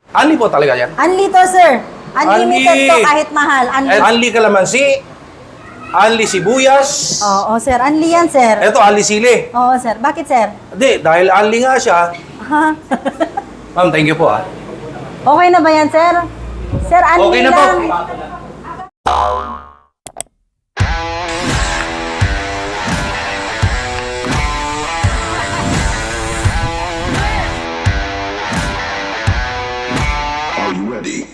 Unli po talaga yan. Unli to, sir. Unlimited Unli. to kahit mahal. Unli. Unli kalamansi, unli sibuyas. Oo, sir. Unli yan, sir. Ito, unli sili. Oo, sir. Bakit, sir? Hindi, dahil unli nga siya. Ha? Ma'am, thank you po ah. Okay na ba yan, sir? Sir, unli Okay na po. lang. Are you ready?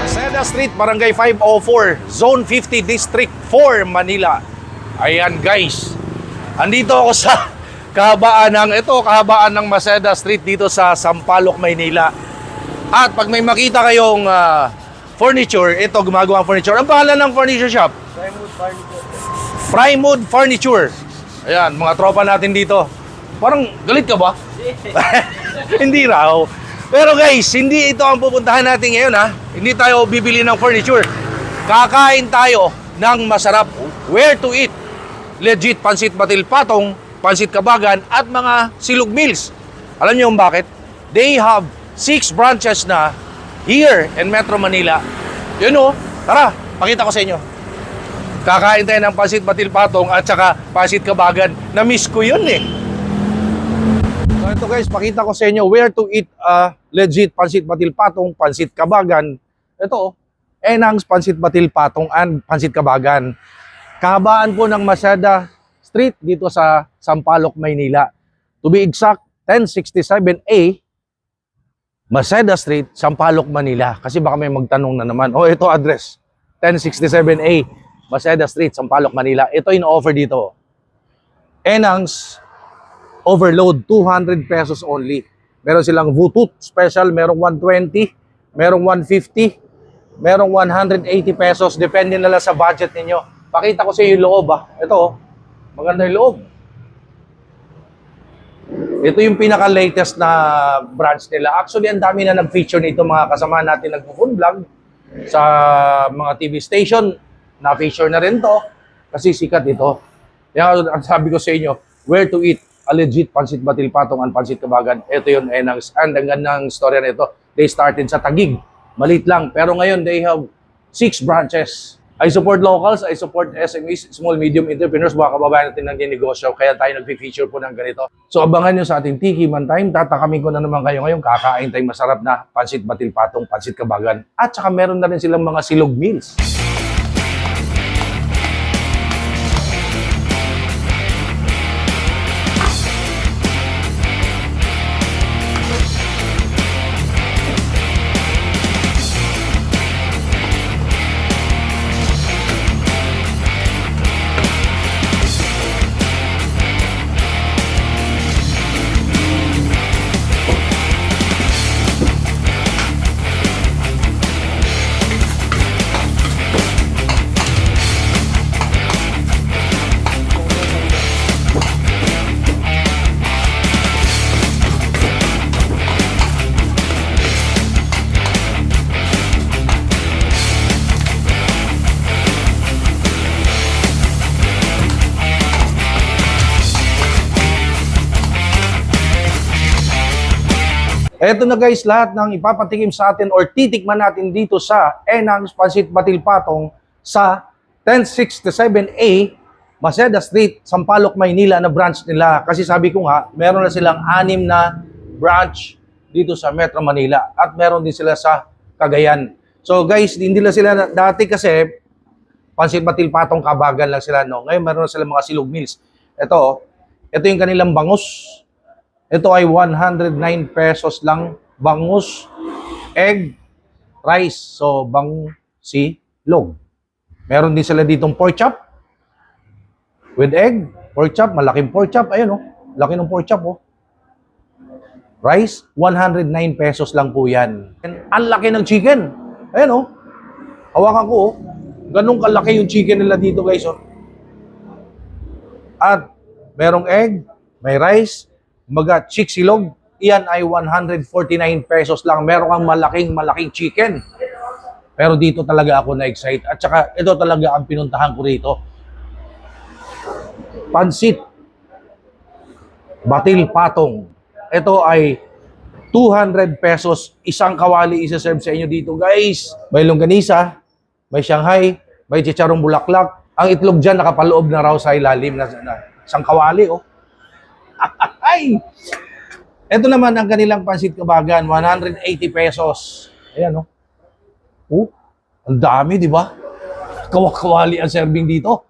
Seda Street, Barangay 504, Zone 50, District 4, Manila. Ayan guys, andito ako sa kahabaan ng Maseda Street dito sa Sampaloc, Maynila. At pag may makita kayong furniture, ito gumagawa ng furniture. Ang pangalan ng furniture shop? Primewood Furniture. Ayan, mga tropa natin dito. Parang galit ka ba? Hindi raw. Pero guys, hindi ito ang pupuntahan natin ngayon ha. Hindi tayo bibili ng furniture. Kakain tayo ng masarap where to eat. Legit pansit batil patong, pansit kabagan at mga silog meals. Alam niyo kung bakit? They have 6 branches na here in Metro Manila. Yun o, tara, pakita ko sa inyo. Kakain tayo ng pansit batil patong at saka pansit kabagan. Na-miss ko yun eh. So ito guys, pakita ko sa inyo where to eat legit pansit batil patong, pansit kabagan. Ito, Enang's Pansit Batil Patong and Pansit Kabagan. Kahabaan po ng Maseda Street dito sa Sampaloc, Maynila. To be exact, 1067A Maseda Street, Sampaloc, Manila. Kasi baka may magtanong na naman. Oh, ito address. 1067A Maseda Street, Sampaloc, Manila. Ito yung offer dito. Enang's Overload, 200 pesos only. Meron silang Bluetooth special, merong 120, merong 150, merong 180 pesos. Depende na lang sa budget ninyo. Pakita ko sa iyo yung loob ah. Ito oh, maganda yung loob. Ito yung pinaka-latest na branch nila. Actually, ang dami na nag-feature nito mga kasama natin nag-food vlog sa mga TV station. Na-feature na rin to kasi sikat ito. Kaya ang sabi ko sa inyo, where to eat a legit pansit batil patong and pansit kabagan. Ito yun, Enang's. And ang gandang storya nito, they started sa Taguig. Malit lang. Pero ngayon, they have 6 branches. I support locals, I support SMEs, small, medium entrepreneurs, mga kababayan natin ng negosyo. Kaya tayo nag-feature po ng ganito. So abangan nyo sa ating Tiki Man Time. Tatakamin ko na naman kayo ngayon. Kakain tayong masarap na pansit batil patong, pansit kabagan. At saka meron na rin silang mga silog meals. Eto na guys, lahat ng ipapatikim sa atin or titikman natin dito sa Enang's Pansit Batil Patong sa 1067A Maseda Street, Sampaloc, Maynila na branch nila. Kasi sabi ko nga, meron na silang 6 na branch dito sa Metro Manila at meron din sila sa Cagayan. So guys, hindi lang sila dati kasi Pansit Batil Patong kabagan lang sila, no. Ngayon meron na sila mga silog meals. Ito yung kanilang bangus. Ito ay 109 pesos lang. Bangus, egg, rice. So, silog. Meron din sila ditong pork chop with egg. Pork chop, malaking pork chop. Ayun oh, laki ng pork chop oh. Rice, 109 pesos lang po yan. Ang laki ng chicken. Ayun oh. Hawakan ko oh. Ganun kalaki yung chicken nila dito guys oh. At merong egg, may rice, maga chick silog, iyan ay 149 pesos lang. Meron kang malaking chicken. Pero dito talaga ako na-excite. At saka ito talaga ang pinuntahan ko rito. Pansit Batil Patong. Ito ay 200 pesos. Isang kawali isa-serve sa inyo dito, guys. May longganisa, may Shanghai, may chicharong bulaklak. Ang itlog dyan nakapaloob na raw sa ilalim na isang kawali, oh. Ay! Ito naman ang kanilang pansit kabagan, 180 pesos. Ayan, oh. Oh, ang dami, di ba? Kawali ang serving dito.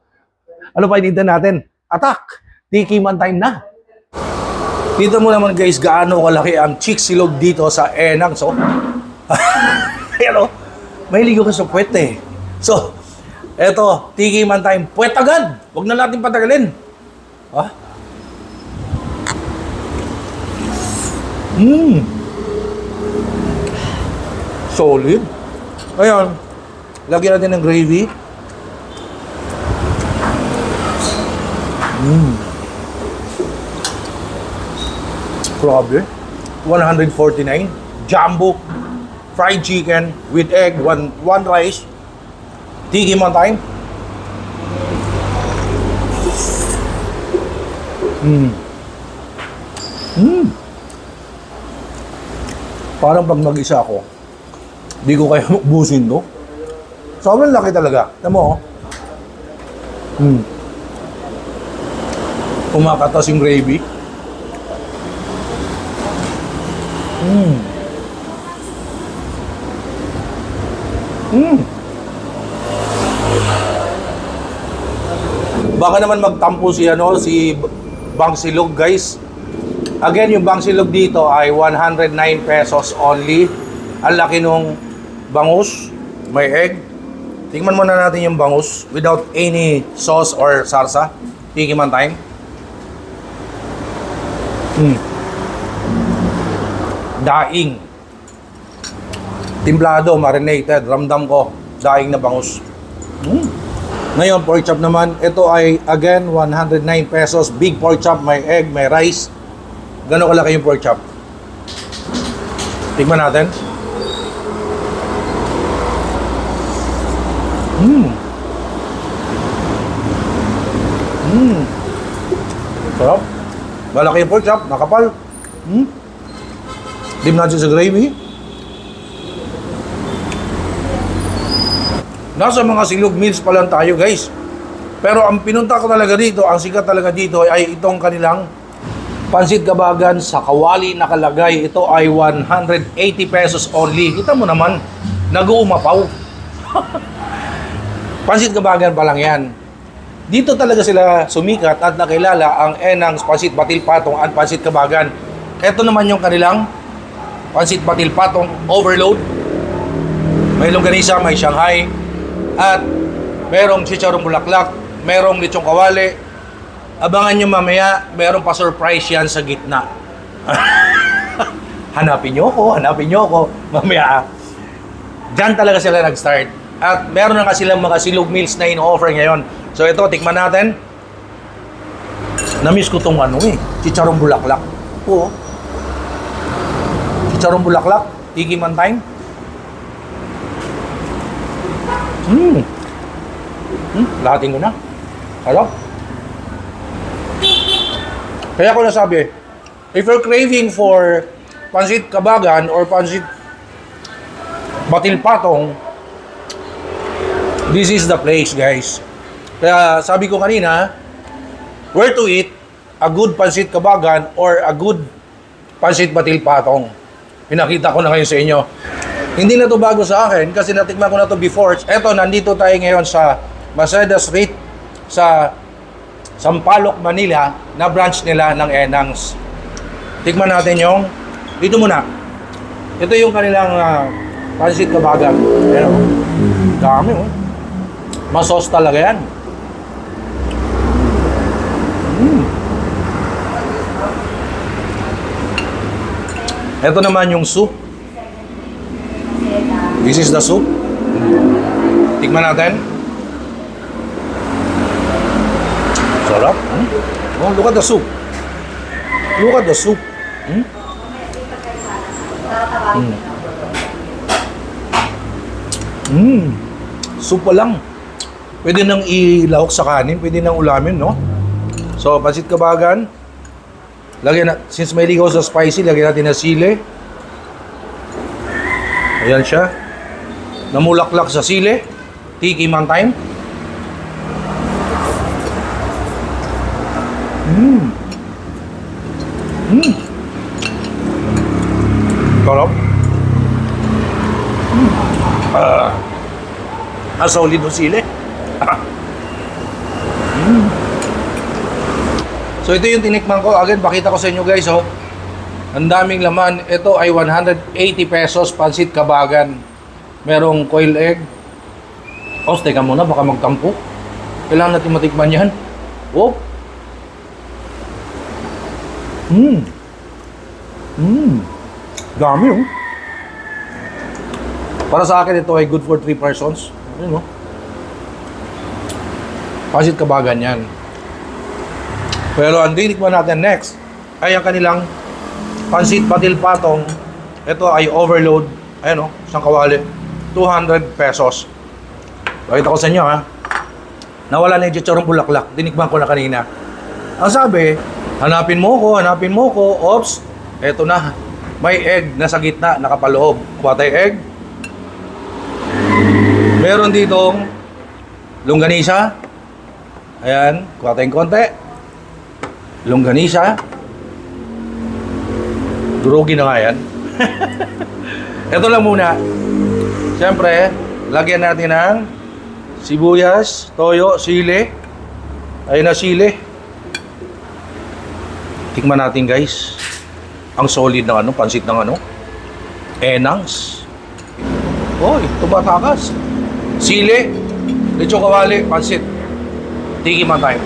Ano pa inintan natin? Attack! Tiki man time na. Dito mo naman, guys, gaano kalaki ang chick silog dito sa Enang. So, ayan, oh. Mahiligo ka sa puwet, eh. So, eto, tiki man time. Puwet agad! Huwag na natin patagalin. Ha? Solid. Ayan. Lagyan natin ng gravy. Grabe. 149. Jumbo. Fried chicken with egg. One rice. Tiki man time. Parang pag mag-isa ako, di ko kaya ubusin to. Sobrang laki talaga. Tama mo, oh. Kumakatas yung gravy. Baka naman magtampo si Bang Silog, guys. Again, yung Bang Silog dito ay 109 pesos only. Ang laki nung bangus, may egg. Tingnan muna natin yung bangus without any sauce or sarsa. Tiki man time. Daing. Timplado, marinated. Ramdam ko. Daing na bangus. Ngayon, pork chop naman. Ito ay, again, 109 pesos. Big pork chop, may egg, may rice. Gano'n kalaki yung pork chop? Tignan natin. Sarap. Malaki yung pork chop, nakapal. Dim natin sa gravy. Nasa mga silog meals pa lang tayo, guys. Pero ang pinunta ko talaga dito, ang sikat talaga dito ay itong kanilang pansit kabagan sa kawali nakalagay. Ito ay 180 pesos only. Kita mo naman, nag-uumapaw. Pansit kabagan pa lang yan. Dito talaga sila sumikat at nakilala ang Enang's Pansit Batil Patong at Pansit Kabagan. Ito naman yung kanilang Pansit Batil Patong Overload. May longganisa, may Shanghai, at merong chicharong bulaklak, merong lechong kawali. Abangan nyo mamaya, merong pa surprise yan sa gitna. Hanapin nyo ako mamaya. Diyan talaga sila nag-start. At meron na kasi silang mga silog meals na in-offer ngayon. So ito, tikman natin. Na-miss ko tong chicharong bulaklak. Oo. Chicharong bulaklak, tiki man time. Lahatin ko na. Sarap. Kaya ko nasabi, if you're craving for pansit kabagan or pansit batil patong, this is the place, guys. Kaya sabi ko kanina, where to eat a good pansit kabagan or a good pansit batil patong. Pinakita ko na ngayon sa inyo. Hindi na to bago sa akin kasi natikman ko na to before. Eto, nandito tayo ngayon sa Maseda Street sa Sampaloc, Manila, na branch nila ng Enang's. Tikman natin yung, dito muna. Ito yung kanilang pansit kabagan. Ayan, oh. Dami, oh. Masos talaga yan. Ito naman yung soup. This is the soup. Tikman natin. Sarap. Oh, look at the soup. Look at the soup. Soup pa lang. Pwede nang ilahok sa kanin, pwede nang ulamin, no? So, pansit kabagan. Lagyan na, since may ligaw sa spicy, lagyan natin na sili. Ayan siya. Namulaklak sa sili. Tiki man time. Sarap. Solid ng sili. So ito yung tinikman ko. Again, pakita ko sa inyo guys, oh. Ang daming laman. Ito ay 180 pesos pansit kabagan. Merong quail egg. Oh, teka muna, baka magtampo. Kailangan natin matikman yan. Oh. Dami, oh. Para sa akin, ito ay good for 3 persons. Ayun, oh. Pansit kabagan yan. Pero ang tinikman natin next ay ang kanilang pansit patil patong. Ito ay overload. Ayan, oh, isang kawali. 200 pesos. Pakita ko sa inyo, ha. Nawala na yung chicharong bulaklak. Tinikman ko na kanina. Ang sabi, hanapin mo ko. Ops, eto na. May egg na sa gitna, nakapaloob. Kuha tayo egg. Meron ditong longganisa. Ayan, kuha tayong konti. Longganisa. Durugi na nga yan. Ito lang muna. Siyempre, lagyan natin ng sibuyas, toyo, sili. Ayun na sili. Tikman natin guys. Ang solid ng ano, pansit ng ano. Enangs. Oy, tumatakas. Sili, lechon kawali, pansit. Tiki man tayo.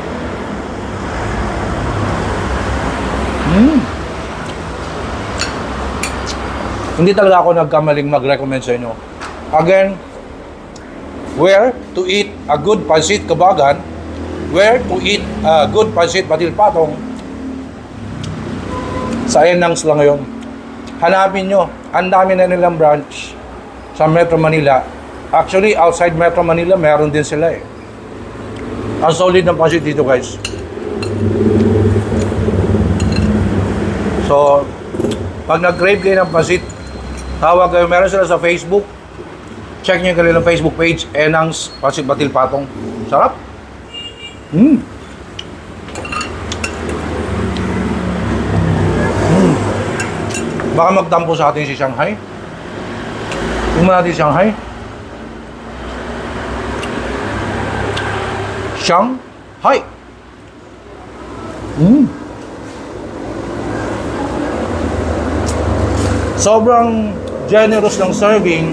Hindi talaga ako nagkamaling mag-recommend sa inyo. Again, where to eat a good pansit kabagan, where to eat a good pansit patil patong, sa Enangs lang ngayon. Hanapin nyo, ang dami na nilang branch sa Metro Manila. Actually, outside Metro Manila, meron din sila eh. Ang solid ng pansit dito guys. So, pag nag-crave kayo ng pansit, tawag kayo, meron sila sa Facebook. Check nyo yung kanilang Facebook page, Enangs Pansit Patil Patong. Sarap. Baka magtampo sa atin si Shanghai. Tingnan natin Shanghai. Shanghai. Sobrang generous ng serving.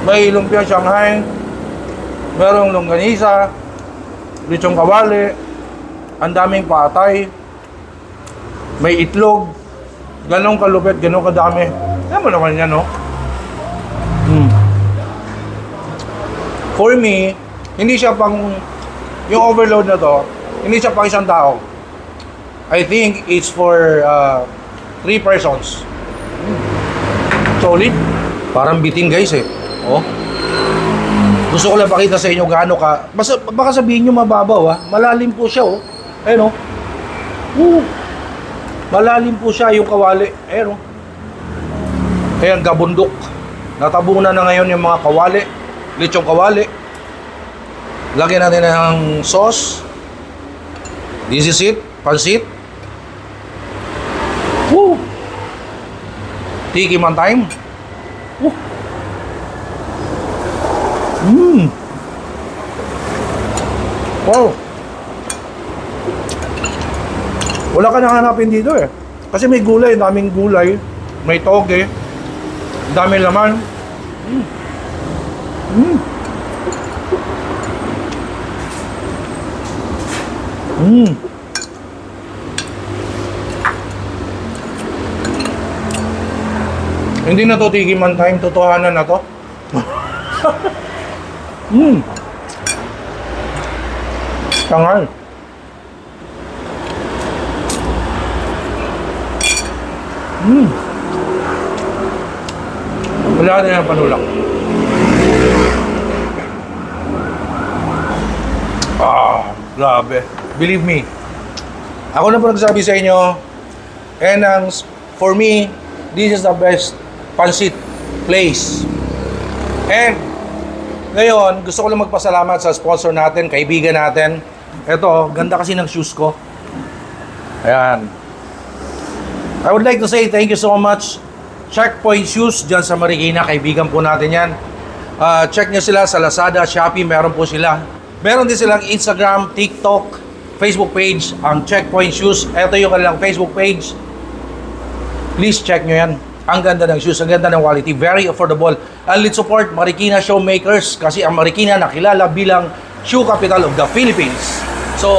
May lumpia Shanghai, merong longganisa, lechon kawali, ang daming patay, may itlog, ganong kalupit, ganong kadami. Alam mo naman yan, no? For me, hindi siya pang, yung overload na to, hindi siya pang isang tao. I think it's for 3 persons. Solid. Parang bitin guys eh. Oh. Gusto ko lang pakita sa inyo gaano ka. Baka sabihin nyo mababaw ha. Malalim po siya oh. Ayun oh. Malalim po siya yung kawali. Ayun oh. Ayan, gabundok. Natabunan na ngayon yung mga kawali. Lechong kawali. Lagyan natin ng sauce. This is it. Pansit. Woo! Tiki man time. Woo! Wow! Wala ka nang hanapin dito eh. Kasi may gulay, daming gulay. May toge. Daming laman. Hindi na to tiki man time, totohanan na to. Tangal. Wala na yung panulak. Grabe. Believe me. Ako na po nagsabi sa inyo, Enang's, for me, this is the best pansit place. And, ngayon, gusto ko lang magpasalamat sa sponsor natin, kaibigan natin. Ito, ganda kasi ng shoes ko. Ayan. I would like to say thank you so much. Checkpoint Shoes dyan sa Marikina, kaibigan po natin yan. Check nyo sila sa Lazada, Shopee, meron po sila. Meron din silang Instagram, TikTok, Facebook page, ang Checkpoint Shoes. Ito yung kanilang Facebook page. Please check nyo yan. Ang ganda ng shoes, ang ganda ng quality, very affordable. And let's support Marikina Showmakers kasi ang Marikina nakilala bilang shoe capital of the Philippines. So,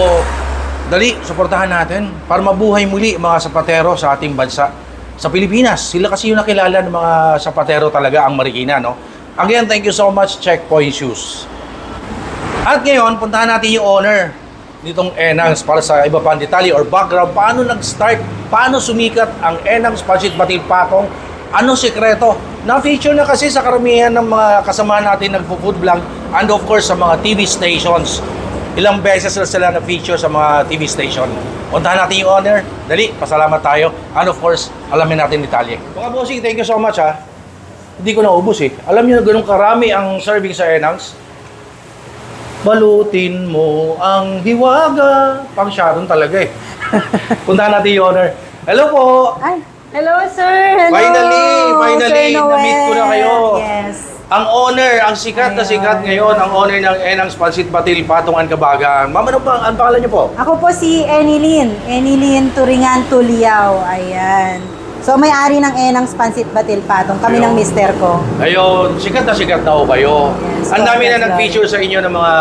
dali, suportahan natin para mabuhay muli mga sapatero sa ating bansa. Sa Pilipinas, sila kasi yung nakilala ng mga sapatero talaga ang Marikina, no? Again, thank you so much, Checkpoint Shoes. At ngayon, puntahan natin yung owner nitong Enang's para sa iba pang detalye or background. Paano nag-start? Paano sumikat ang Enang's Pansit Batil Patong? Anong sikreto? Na-feature na kasi sa karamihan ng mga kasama natin nagpo-food vlog and of course sa mga TV stations. Ilang beses na sila na-feature sa mga TV station. Puntahan natin yung owner. Dali, pasalamat tayo. And of course, alamin natin detalye. Mga bossing, thank you so much ha. Hindi ko naubos eh. Alam niyo na ganun karami ang serving sa Enang's. Balutin mo ang hiwaga. Pang Sharon talaga eh. Puntahan natin yung owner. Hello po! Ay, hello, sir. Hello. Finally, Sir Noel. na-meet ko na kayo. Yes. Ang owner, ang sikat na sikat ngayon, ang owner ng Enang's Pansit Batil Patungan Kabagan. Ma'am, ano pa ang pangalan niyo po? Ako po si Enilyn Turingan Tuliao. Ayan. So may-ari ng Enang's Pansit Batil Patong. Kami ng Ayun. mister ko. Ayun, sikat na ho kayo. Yes, Ang dami yes, na nag-feature sa inyo ng mga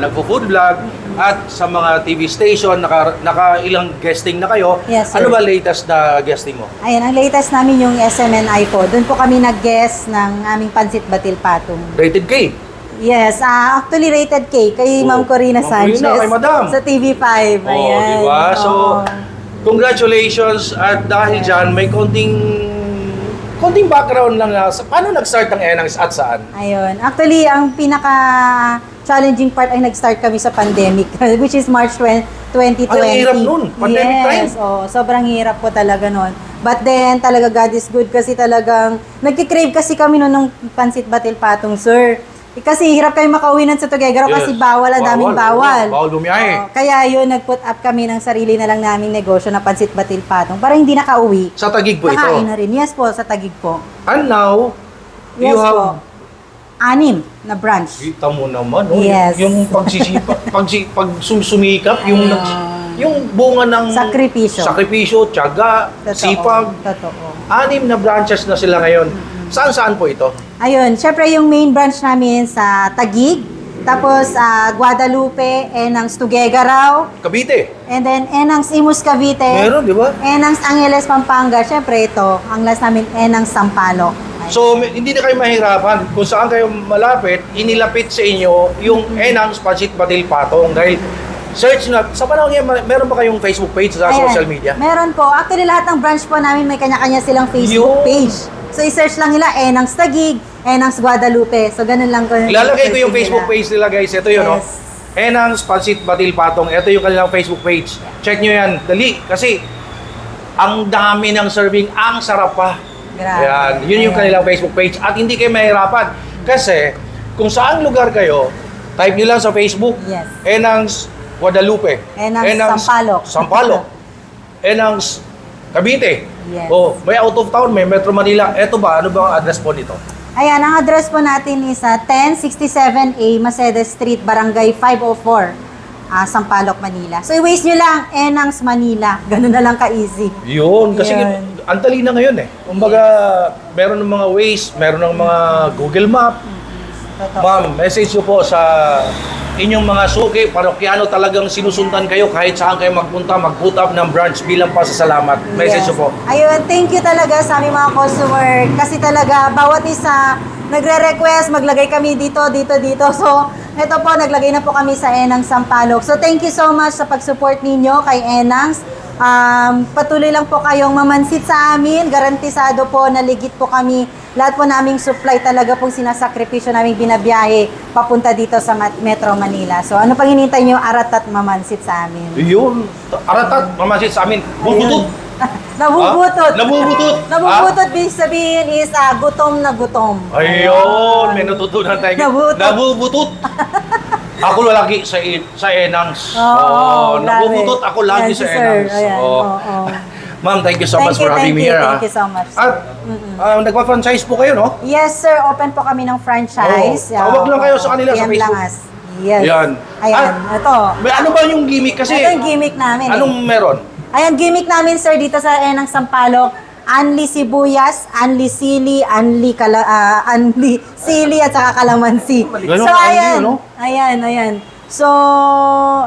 nagpo-food vlog at sa mga TV station, naka ilang guesting na kayo. Yes, sir. Ano ba latest na guesting mo? Ayan, ang latest namin yung SMNI po. Doon po kami nag-guest ng aming Pansit Batil Patong. Rated K. Yes, actually rated K kay Oh, Ma'am Corina Ma'am Corina, Sanchez. kay Madam. Sa TV5. Oh, Ayan. di ba? So, Oo. congratulations at dahil dyan, may konting background lang na paano nag-start ang Enang's at saan? Ayun. Actually, ang pinaka-challenging part ay nag-start kami sa pandemic, which is March 2020. Ay, ang hirap nun. Pandemic time. Yes, sobrang hirap po talaga nun. But then, talaga God is good kasi talagang nagkikrave kasi kami nun ng Pansit Batil Patong, sir. Kasi hirap kami makauwi nun sa Tuguegarao Yes. kasi bawal, ang daming bawal. Bawal bumiyahe. Kaya yun, nag-put up kami ng sarili na lang naming negosyo na Pansit Batil Patong para hindi nakauwi. Sa Taguig po ito. Nakain na rin. Yes po, sa Taguig po. And now, Yes you po. have 6 na branch. kita mo naman, oh, Yes. yung pag sumikap, Ayun. yung bunga ng Sakripisyo. tiyaga, Totoo. sipag. Totoo. 6 na branches na sila ngayon. Saan po ito? Ayun, syempre yung main branch namin sa Taguig, tapos Guadalupe, Enang's Tuguegarao, Cavite. and then Enang's Imus Cavite, Meron, di ba? Enang's Angeles Pampanga, syempre ito, ang last namin Enang's Sampaloc. So, hindi na kayo mahirapan. Kung saan kayo malapit, inilapit sa inyo yung Enang's Pansit Batil Patong. Dahil search na, sa panahon ngayon, meron ba kayong Facebook page sa Ayan. social media? Meron po. Actually, lahat ng branch po namin may kanya-kanya silang Facebook Yun. page. So, i-search lang nila Enang's Taguig, Enang's Guadalupe. So, ganun lang ko. Ilalagay ko yung Facebook page nila, guys. Ito yun, no? Yes. Enang's Pansit Batil Patong. Ito yung kanilang Facebook page. Check nyo yan. Dali. Kasi, ang dami ng serving. Ang sarap pa. Grabe. Ayan. Yun yung Ayan. kanilang Facebook page. At hindi kayo mahirapan. Kasi, kung saan lugar kayo, type nyo lang sa Facebook. Yes. Enang's Guadalupe. Enang's Sampaloc. Sampaloc. Enang's Cavite. Yes. Oh, may out of town, may Metro Manila. Eto ba? Ano ba ang address po dito? Ayan, ang address po natin is 1067A Mercedes Street, Barangay 504, Sampaloc, Manila. So, i-waste nyo lang, Enang's Manila. Ganun na lang ka-easy. Yun, kasi Yun. ang dali na ngayon eh. Kumbaga, meron ng mga Waze, meron ng mga Google Map. Totoo. Ma'am, message nyo po sa inyong mga suki, parokyano talagang sinusundan kayo kahit saan kayo magpunta, mag-put up ng branch bilang pasasalamat. Message nyo po. Ayun, thank you talaga sa aming mga customer. Kasi talaga, bawat isa nagre-request, maglagay kami dito. So, ito po, naglagay na po kami sa Enang's Sampaloc. So, thank you so much sa pag-support ninyo kay Enang's. Patuloy lang po kayong mamansit sa amin. Garantisado po na ligit po kami. Lahat po naming supply talaga pong sinasakripisyo naming binabiyahe papunta dito sa Metro Manila. So ano pang hinihintay nyo, arat at mamansit sa amin. Yun. Aratat, mamasit sa amin. Bubutot. Nabubutot. Nabubutot. Nabubutot, bin sabihin is gutom na gutom. Ayun, may natutunan tayo. Nabutot. Nabubutot. Ako lagi sa Enangs. Oo, grabe. nabubutot ako lagi Yan, sa sir. Enangs. Ayan, Oo. oo. Ma'am, thank you so much for having me here. Thank you so much. At nagpa-franchise po kayo, no? Yes, sir. Open po kami ng franchise. Oo. Tawag lang kayo sa kanila sa PM Facebook. Langas. Yes. Yan. Ayan, ito. May ano ba yung gimmick kasi? Ito yung gimmick namin. Anong meron? Ayan, gimmick namin, sir, dito sa Enang Sampaloc. Anli sibuyas, anli sili, anli sili at saka kalamansi. Ganun So, ka, ayan. ano? Ayan. So,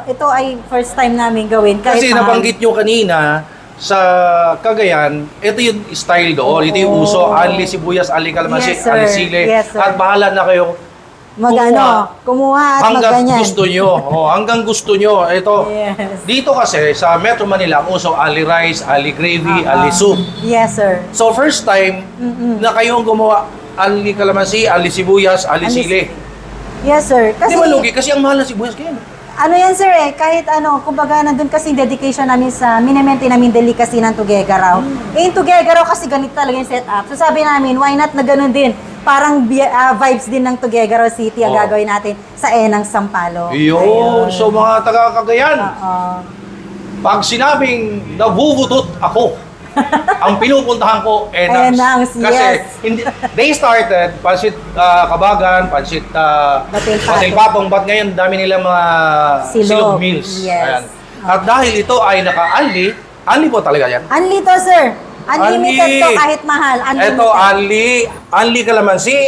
ito ay first time namin gawin. Kasi nabanggit nyo kanina, sa Cagayan, ito yung style doon. Ito yung uso, anli sibuyas, anli kalamansi, Yes, sir. anli sili. Yes, sir. At bahala na kayo Kumuha at hanggang magganyan. gusto nyo. Hanggang gusto nyo. Ito. Yes. Dito kasi sa Metro Manila, ang uso ali rice, ali gravy, ali soup. Yes, sir. So first time na kayong gumawa ali kalamansi, ali sibuyas, ali Ali- sili. Yes, sir. Hindi malugi kasi ang mahal ng sibuyas kaya. Ano yan, sir, kahit kumbaga nandun kasi dedication namin sa minimenti namin delicacy ng Tuguegarao. Yung Tuguegarao kasi ganito talaga yung setup. So sabi namin, why not na ganun din? Parang vibes din ng Tuguegarao City ang Oo. gagawin natin sa Enang Sampaloc. Yun. So mga taga-Cagayan, Oo. pag sinabing nabubutot ako, ang pinupuntahan ko, Enangs. Enangs, Kasi yes. they started, Pansit Kabagan, Pansit Batil Papong, but ngayon dami nila mga silog meals. Yes. At dahil ito ay naka-anli, anli po talaga yan. Anli to, sir. Unlimited Anli. to kahit mahal. Unlimited. Ito, anli kalamansi,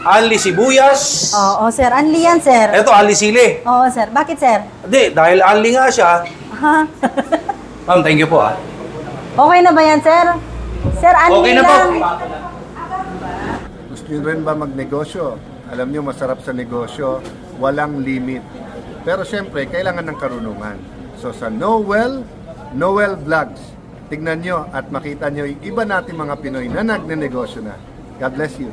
anli sibuyas, Oo, sir. Anli yan, sir. ito anli sili. Oo, sir. Bakit, sir? Hindi, dahil anli nga siya. Ha? Ma'am, thank you po ah. Okay na ba yan, sir? Sir, anli Okay na po. lang. Gusto nyo rin ba magnegosyo? Alam nyo, masarap sa negosyo, walang limit. Pero syempre, kailangan ng karunungan. So sa Noel Vlogs, tignan nyo at makita nyo yung iba nating mga Pinoy na nagnenegosyo na. God bless you.